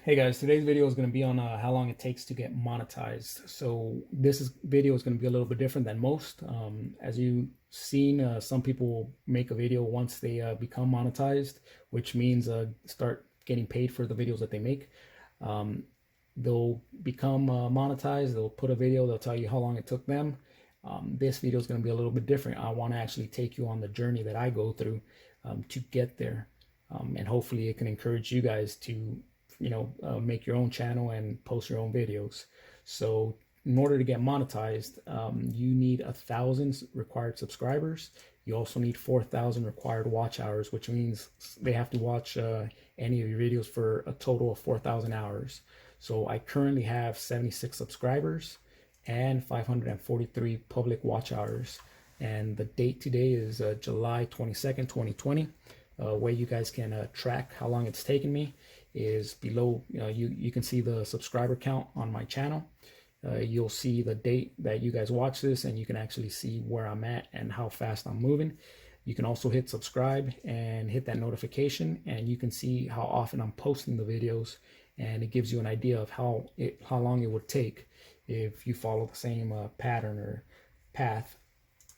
Hey guys, today's video is going to be on how long it takes to get monetized. So video is going to be a little bit different than most. As you've seen, some people make a video once they become monetized, which means start getting paid for the videos that they make. Um, they'll become monetized. They'll put a video. They'll tell you how long it took them. This video is going to be a little bit different. I want to actually take you on the journey that I go through to get there, and hopefully it can encourage you guys to make your own channel and post your own videos. So in order to get monetized, you need 1,000 required subscribers. You also need 4,000 required watch hours, which means they have to watch any of your videos for a total of 4,000 hours. So I currently have 76 subscribers and 543 public watch hours. And the date today is July 22nd, 2020. Where you guys can track how long it's taken me is below. You can see the subscriber count on my channel. You'll see the date that you guys watch this, and you can actually see where I'm at and how fast I'm moving. You can also hit subscribe and hit that notification, and you can see how often I'm posting the videos, and it gives you an idea of how long it would take if you follow the same pattern or path.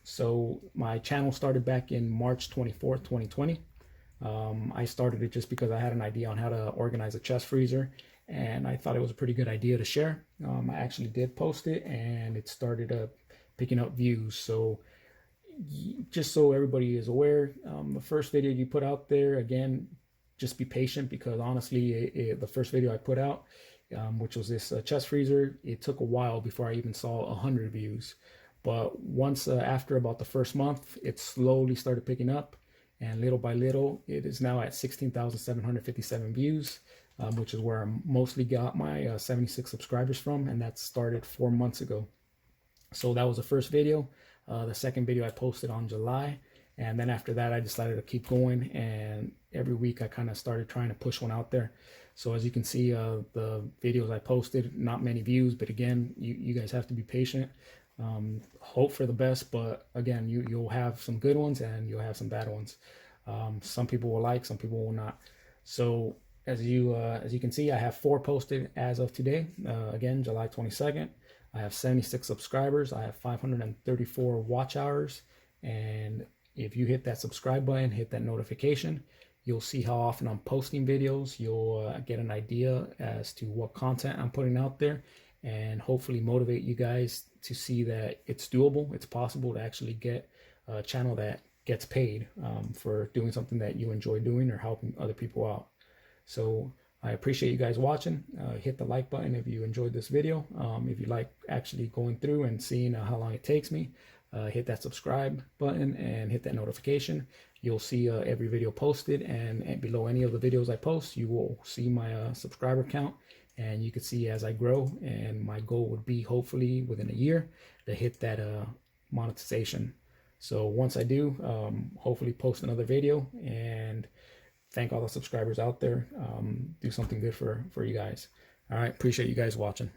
So my channel started back in March 24th, 2020. I started it just because I had an idea on how to organize a chest freezer, and I thought it was a pretty good idea to share. I actually did post it, and it started picking up views. So just so everybody is aware, the first video you put out there, again, just be patient, because honestly, the first video I put out, which was this chest freezer, it took a while before I even saw 100 views. But once after about the first month, it slowly started picking up. And little by little, it is now at 16,757 views, which is where I mostly got my 76 subscribers from, and that started 4 months ago. So that was the first video. The second video I posted on July, and then after that, I decided to keep going, and every week I kind of started trying to push one out there. So as you can see, the videos I posted, not many views, but again, you guys have to be patient. Hope for the best, but again, you'll have some good ones and you'll have some bad ones. Some people will like, some people will not. So as you can see, I have 4 posted as of today. Again, July 22nd. I have 76 subscribers. I have 534 watch hours. And if you hit that subscribe button, hit that notification, you'll see how often I'm posting videos. You'll get an idea as to what content I'm putting out there, and hopefully motivate you guys to see that it's doable. It's possible to actually get a channel that gets paid for doing something that you enjoy doing or helping other people out. So I appreciate you guys watching. Hit the like button if you enjoyed this video. If you like actually going through and seeing how long it takes me, hit that subscribe button and hit that notification. You'll see every video posted, and below any of the videos I post, you will see my subscriber count. And you can see as I grow, and my goal would be hopefully within a year to hit that monetization. So once I do, hopefully post another video and thank all the subscribers out there. Do something good for you guys. All right, appreciate you guys watching.